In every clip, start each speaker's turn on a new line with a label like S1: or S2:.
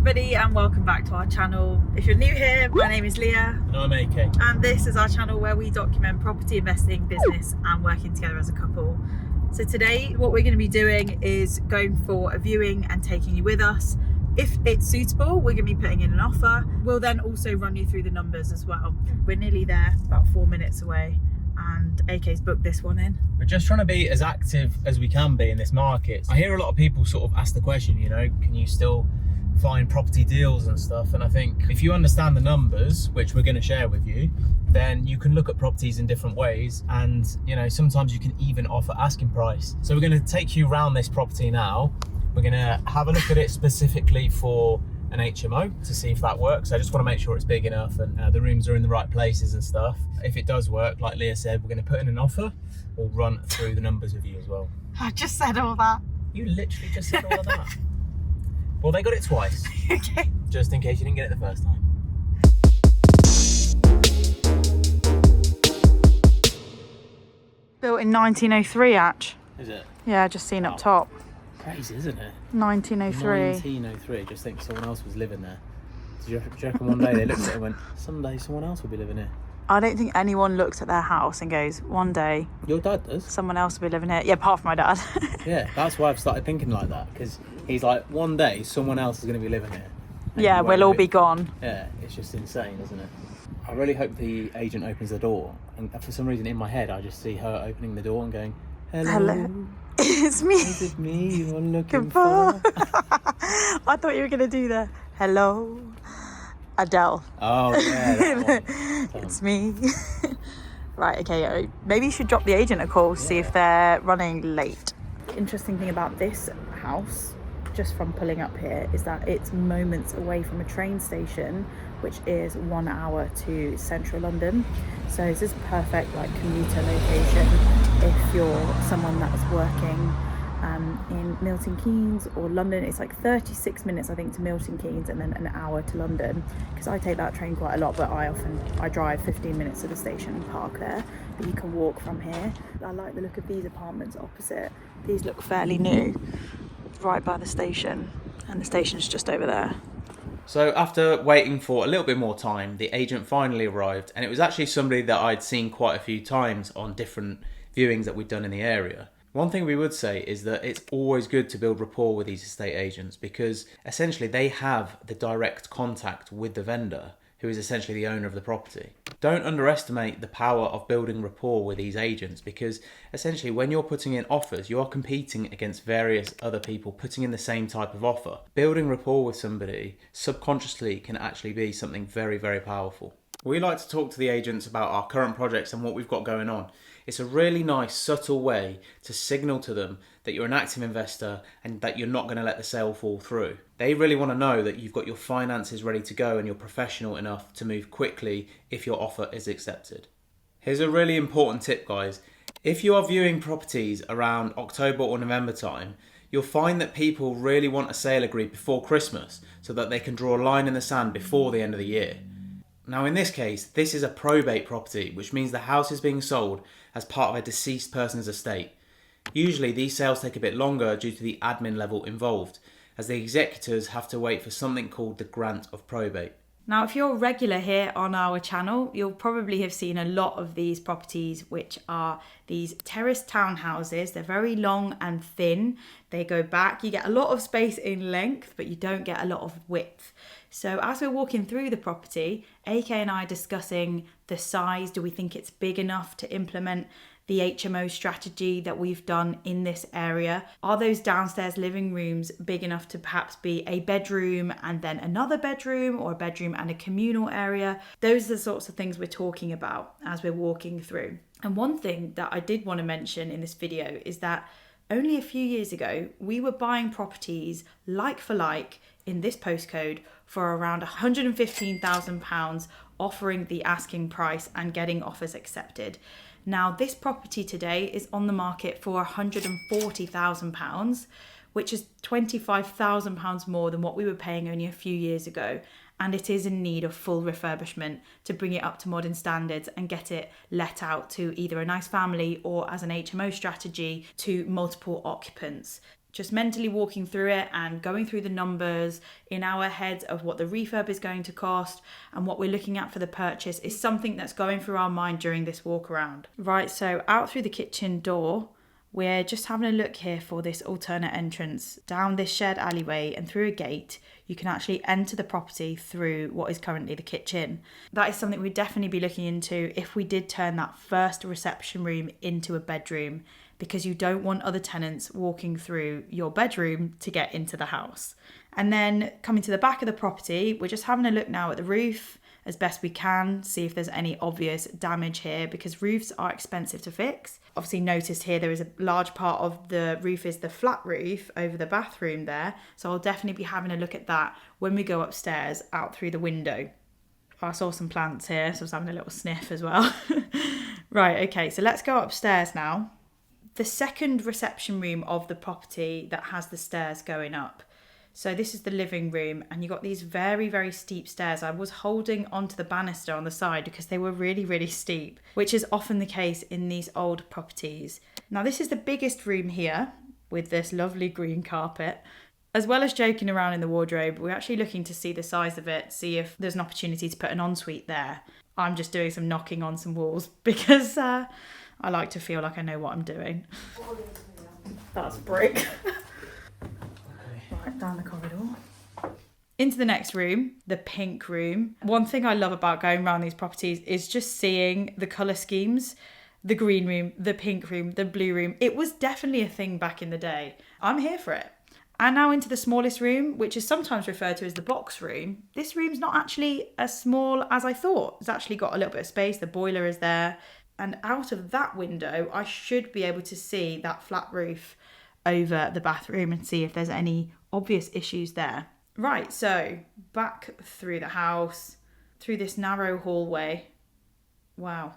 S1: everybody and welcome back to our channel. If you're new here, my name is Lia.
S2: And I'm AK.
S1: And this is our channel where we document property investing, business and working together as a couple. So today what we're going to be doing is going for a viewing and taking you with us. If it's suitable, we're going to be putting in an offer. We'll then also run you through the numbers as well. We're nearly there, about 4 minutes away, and AK's booked this one in.
S2: We're just trying to be as active as we can be in this market. I hear a lot of people sort of ask the question, you know, can you still find property deals and stuff? And I think if you understand the numbers, which we're going to share with you, then you can look at properties in different ways, and you know, sometimes you can even offer asking price. So we're going to take you around this property now. We're going to have a look at it specifically for an HMO to see if that works. I just want to make sure it's big enough and the rooms are in the right places and stuff. If it does work, like Leah said, we're going to put in an offer. We'll run through the numbers with you as well.
S1: I just said all that.
S2: You literally just said all of that. Well, they got it twice.
S1: Okay.
S2: Just in case you didn't get it the first time.
S1: Built in 1903, Atch.
S2: Is it?
S1: Yeah, just seen up top.
S2: Crazy, isn't it?
S1: 1903.
S2: 1903. Just think someone else was living there. Do you reckon one day they looked at it and went, someday someone else will be living here?
S1: I don't think anyone looks at their house and goes, one day
S2: Your dad does?
S1: someone else will be living here. Yeah, apart from my dad.
S2: Yeah, that's why I've started thinking like that, because he's like, one day someone else is going to be living here. And
S1: Yeah,
S2: you won't
S1: we'll all
S2: live
S1: be
S2: it.
S1: gone.
S2: Yeah, it's just insane, isn't it? I really hope the agent opens the door, and for some reason in my head I just see her opening the door and going, hello.
S1: It's me.
S2: Is it me you're looking
S1: Goodbye.
S2: for?
S1: I thought you were going to do that. Hello, Adele.
S2: Oh, yeah, that one.
S1: It's me. Right, okay, maybe you should drop the agent a call, see if they're running late. The interesting thing about this house, just from pulling up here, is that it's moments away from a train station, which is 1 hour to central London. So this is perfect like commuter location if you're someone that is working in Milton Keynes or London. It's like 36 minutes I think to Milton Keynes and then an hour to London, because I take that train quite a lot, but I drive 15 minutes to the station and park there, but you can walk from here. I like the look of these apartments opposite. These look fairly new, right by the station, and the station's just over there.
S2: So after waiting for a little bit more time, the agent finally arrived, and it was actually somebody that I'd seen quite a few times on different viewings that we'd done in the area. One thing we would say is that it's always good to build rapport with these estate agents, because essentially they have the direct contact with the vendor, who is essentially the owner of the property. Don't underestimate the power of building rapport with these agents, because essentially when you're putting in offers, you are competing against various other people putting in the same type of offer. Building rapport with somebody subconsciously can actually be something very, very powerful. We like to talk to the agents about our current projects and what we've got going on. It's a really nice, subtle way to signal to them that you're an active investor and that you're not going to let the sale fall through. They really want to know that you've got your finances ready to go and you're professional enough to move quickly if your offer is accepted. Here's a really important tip, guys. If you are viewing properties around October or November time, you'll find that people really want a sale agreed before Christmas so that they can draw a line in the sand before the end of the year. Now in this case, this is a probate property, which means the house is being sold as part of a deceased person's estate. Usually these sales take a bit longer due to the admin level involved, as the executors have to wait for something called the grant of probate.
S1: Now, if you're regular here on our channel, you'll probably have seen a lot of these properties, which are these terraced townhouses. They're very long and thin. They go back. You get a lot of space in length, but you don't get a lot of width. So as we're walking through the property, AK and I are discussing the size. Do we think it's big enough to implement the HMO strategy that we've done in this area? Are those downstairs living rooms big enough to perhaps be a bedroom and then another bedroom, or a bedroom and a communal area? Those are the sorts of things we're talking about as we're walking through. And one thing that I did want to mention in this video is that only a few years ago, we were buying properties like for like in this postcode for around £115,000, offering the asking price and getting offers accepted. Now, this property today is on the market for £140,000, which is £25,000 more than what we were paying only a few years ago. And it is in need of full refurbishment to bring it up to modern standards and get it let out to either a nice family or as an HMO strategy to multiple occupants. just mentally walking through it and going through the numbers in our heads of what the refurb is going to cost and what we're looking at for the purchase is something that's going through our mind during this walk around. Right, so out through the kitchen door, we're just having a look here for this alternate entrance. Down this shared alleyway and through a gate, you can actually enter the property through what is currently the kitchen. That is something we'd definitely be looking into if we did turn that first reception room into a bedroom, because you don't want other tenants walking through your bedroom to get into the house. And then coming to the back of the property, we're just having a look now at the roof as best we can, see if there's any obvious damage here, because roofs are expensive to fix. Obviously noticed here there is a large part of the roof is the flat roof over the bathroom there, so I'll definitely be having a look at that when we go upstairs out through the window. I saw some plants here, so I was having a little sniff as well. Right, okay, so let's go upstairs now. The second reception room of the property that has the stairs going up. So this is the living room, and you got these very, very steep stairs. I was holding onto the banister on the side because they were really, really steep, which is often the case in these old properties. Now this is the biggest room here with this lovely green carpet. As well as joking around in the wardrobe, we're actually looking to see the size of it, see if there's an opportunity to put an ensuite there. I'm just doing some knocking on some walls because I like to feel like I know what I'm doing. That's brick. Right, down the corridor. Into the next room, the pink room. One thing I love about going around these properties is just seeing the colour schemes. The green room, the pink room, the blue room. It was definitely a thing back in the day. I'm here for it. And now into the smallest room, which is sometimes referred to as the box room. This room's not actually as small as I thought. It's actually got a little bit of space. The boiler is there. And out of that window, I should be able to see that flat roof over the bathroom and see if there's any obvious issues there. Right, so back through the house, through this narrow hallway. Wow.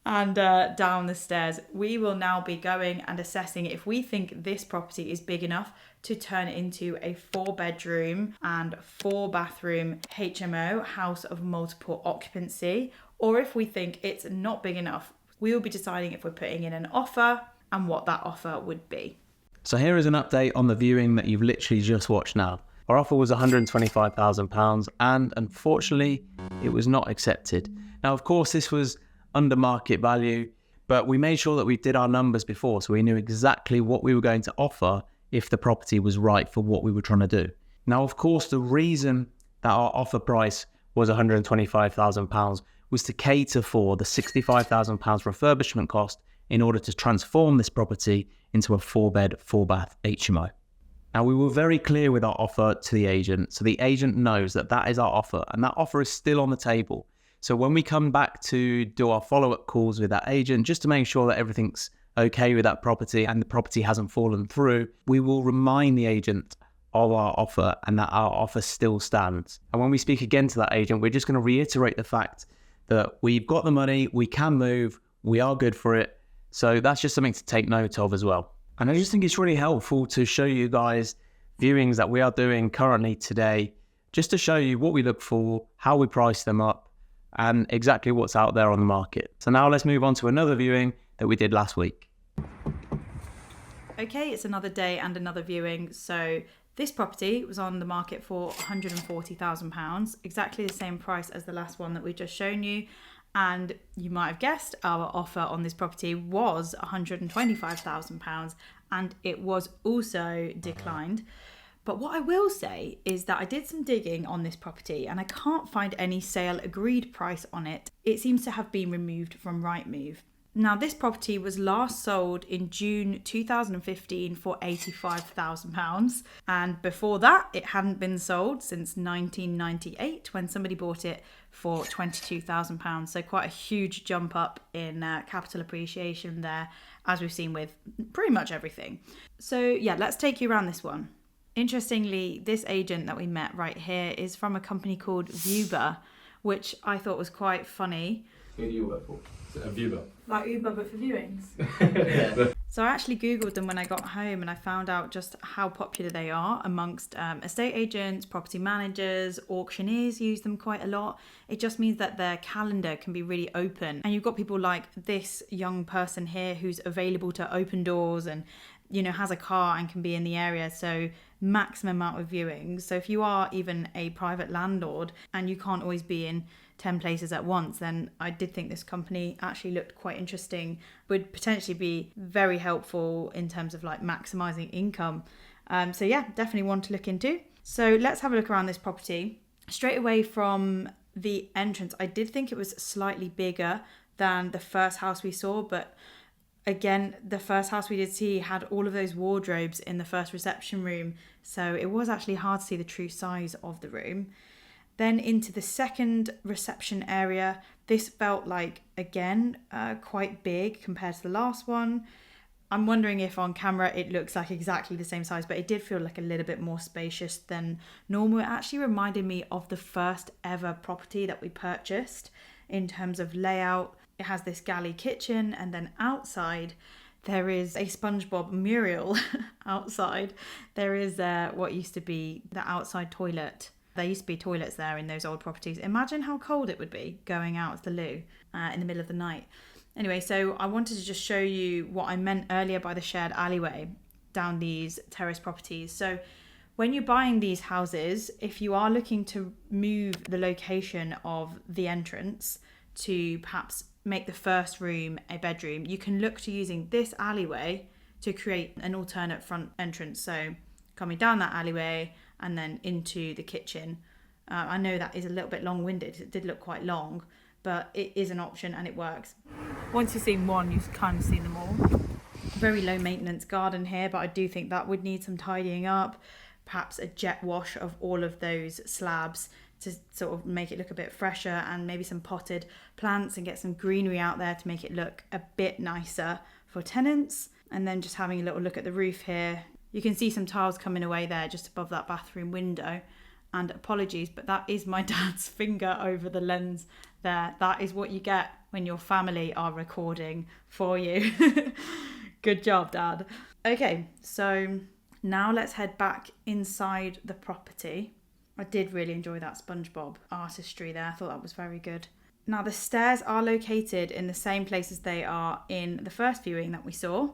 S1: And down the stairs. We will now be going and assessing if we think this property is big enough to turn it into a 4-bedroom and 4-bathroom HMO, house of multiple occupancy, or if we think it's not big enough. We will be deciding if we're putting in an offer and what that offer would be.
S3: So here is an update on the viewing that you've literally just watched now. Our offer was £125,000 and unfortunately it was not accepted. Now of course this was under market value, but we made sure that we did our numbers before so we knew exactly what we were going to offer if the property was right for what we were trying to do. Now of course the reason that our offer price was £125,000 was to cater for the £65,000 refurbishment cost in order to transform this property into a 4-bed, 4-bath HMO. Now we were very clear with our offer to the agent, so the agent knows that that is our offer and that offer is still on the table. So when we come back to do our follow-up calls with that agent, just to make sure that everything's okay with that property and the property hasn't fallen through, we will remind the agent of our offer and that our offer still stands. And when we speak again to that agent, we're just going to reiterate the fact that we've got the money, we can move, we are good for it. So that's just something to take note of as well. And I just think it's really helpful to show you guys viewings that we are doing currently today, just to show you what we look for, how we price them up, and exactly what's out there on the market. So now let's move on to another viewing that we did last week.
S1: Okay, it's another day and another viewing. So this property was on the market for £140,000, exactly the same price as the last one that we've just shown you. And you might have guessed our offer on this property was £125,000 and it was also declined. But what I will say is that I did some digging on this property and I can't find any sale agreed price on it. It seems to have been removed from Rightmove. Now this property was last sold in June 2015 for £85,000 and before that it hadn't been sold since 1998 when somebody bought it for £22,000. So quite a huge jump up in capital appreciation there, as we've seen with pretty much everything. So yeah, let's take you around this one. Interestingly, this agent that we met right here is from a company called Vuber, which I thought was quite funny.
S4: Who do you work for? Is it a viewer?
S1: Like Uber, but for viewings. So I actually Googled them when I got home and I found out just how popular they are amongst estate agents, property managers, auctioneers use them quite a lot. It just means that their calendar can be really open. And you've got people like this young person here who's available to open doors and has a car and can be in the area. So maximum amount of viewings. So if you are even a private landlord and you can't always be in 10 places at once, then I did think this company actually looked quite interesting, would potentially be very helpful in terms of like maximizing income. So yeah, definitely one to look into. So let's have a look around this property. Straight away from the entrance, I did think it was slightly bigger than the first house we saw, but again, the first house we did see had all of those wardrobes in the first reception room, so it was actually hard to see the true size of the room. Then into the second reception area, this felt like, again, quite big compared to the last one. I'm wondering if on camera it looks like exactly the same size, but it did feel like a little bit more spacious than normal. It actually reminded me of the first ever property that we purchased in terms of layout. It has this galley kitchen, and then outside there is a SpongeBob mural. Outside there is what used to be the outside toilet. There used to be toilets there in those old properties. Imagine how cold it would be going out to the loo in the middle of the night. Anyway, so I wanted to just show you what I meant earlier by the shared alleyway down these terrace properties. So when you're buying these houses, if you are looking to move the location of the entrance to perhaps make the first room a bedroom, you can look to using this alleyway to create an alternate front entrance. So coming down that alleyway and then into the kitchen. I know that is a little bit long-winded. It did look quite long, but it is an option and it works. Once you've seen one, you've kind of seen them all. Very low maintenance garden here, but I do think that would need some tidying up. Perhaps a jet wash of all of those slabs to sort of make it look a bit fresher, and maybe some potted plants and get some greenery out there to make it look a bit nicer for tenants. And then just having a little look at the roof here. You can see some tiles coming away there just above that bathroom window. And apologies, but that is my dad's finger over the lens there. That is what you get when your family are recording for you. Good job, Dad. Okay, so now let's head back inside the property. I did really enjoy that SpongeBob artistry there. I thought that was very good. Now the stairs are located in the same place as they are in the first viewing that we saw.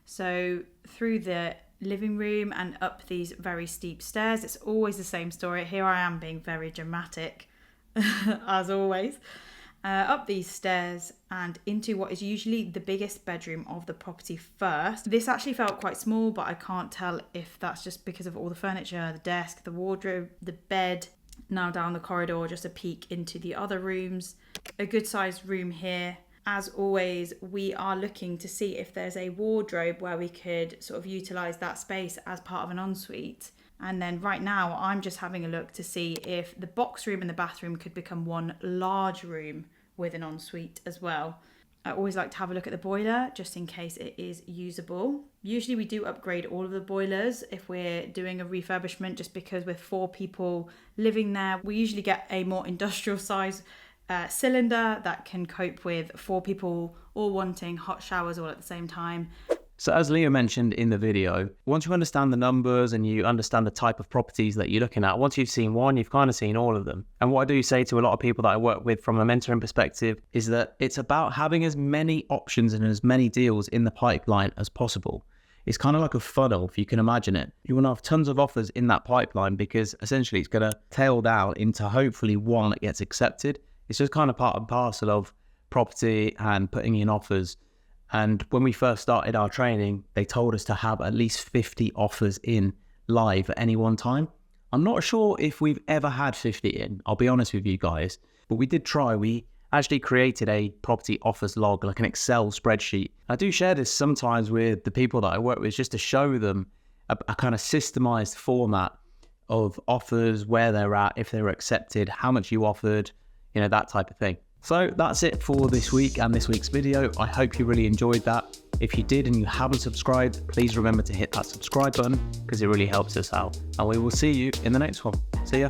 S1: So through the living room and up these very steep stairs. It's always the same story. Here I am being very dramatic, as always. Up these stairs and into what is usually the biggest bedroom of the property first. This actually felt quite small, but I can't tell if that's just because of all the furniture, the desk, the wardrobe, the bed. Now down the corridor, just a peek into the other rooms. A good sized room here. As always, we are looking to see if there's a wardrobe where we could sort of utilise that space as part of an ensuite. And then right now, I'm just having a look to see if the box room and the bathroom could become one large room with an ensuite as well. I always like to have a look at the boiler just in case it is usable. Usually we do upgrade all of the boilers if we're doing a refurbishment, just because with 4 people living there, we usually get a more industrial size cylinder that can cope with 4 people all wanting hot showers all at the same time.
S3: So as Lia mentioned in the video, once you understand the numbers and you understand the type of properties that you're looking at, once you've seen one, you've kind of seen all of them. And what I do say to a lot of people that I work with from a mentoring perspective is that it's about having as many options and as many deals in the pipeline as possible. It's kind of like a funnel, if you can imagine it. You want to have tons of offers in that pipeline because essentially it's going to tail down into hopefully one that gets accepted. It's just kind of part and parcel of property and putting in offers. And when we first started our training, they told us to have at least 50 offers in live at any one time. I'm not sure if we've ever had 50 in, I'll be honest with you guys, but we did try. We actually created a property offers log, like an Excel spreadsheet. I do share this sometimes with the people that I work with just to show them a kind of systemized format of offers, where they're at, if they were accepted, how much you offered, you know, that type of thing. So that's it for this week and this week's video. I hope you really enjoyed that. If you did and you haven't subscribed, please remember to hit that subscribe button because it really helps us out. And we will see you in the next one. See ya.